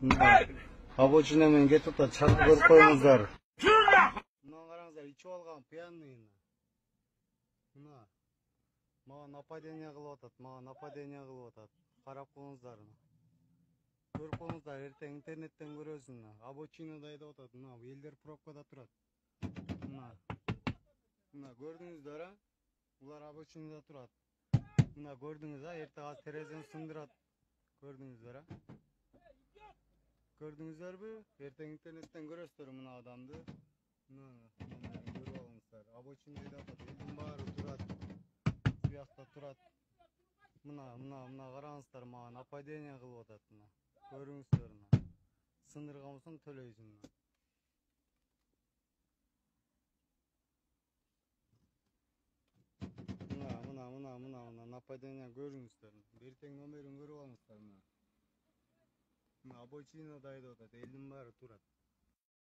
Обочина менен кетип атат, чагып көрүп коюңуздар. Мына караңыздар, ичип алган пьяныйны. Мына мага нападение кылып атат, Карап коюңуздар. Көрүп коюңуздар, эртең интернеттен көрөсүң. Обочинада айдап атат, мына элдер пробкада турат. Мына көрдүңүздөр, Булар обочинада турат. Мына көрдүңүз, эртең азыр терезени сындырат. Көрдүңүздөр, Көрдүңүздөрбү? Эртең интернеттен көрөсүздөр мына адамды. Мына көрүп алыңыздар. Обочинада айдап атат, элдин баары турат. Буякта турат. Мына караңыздар, мага нападение кылып атат. Көрүңүздөр, сындырган болсоң төлөйсүң. Мына нападение көрүңүздөр. Эртең номерин көрүп алыңыздар. Мына обочинада айдап атат, элдин баары турат.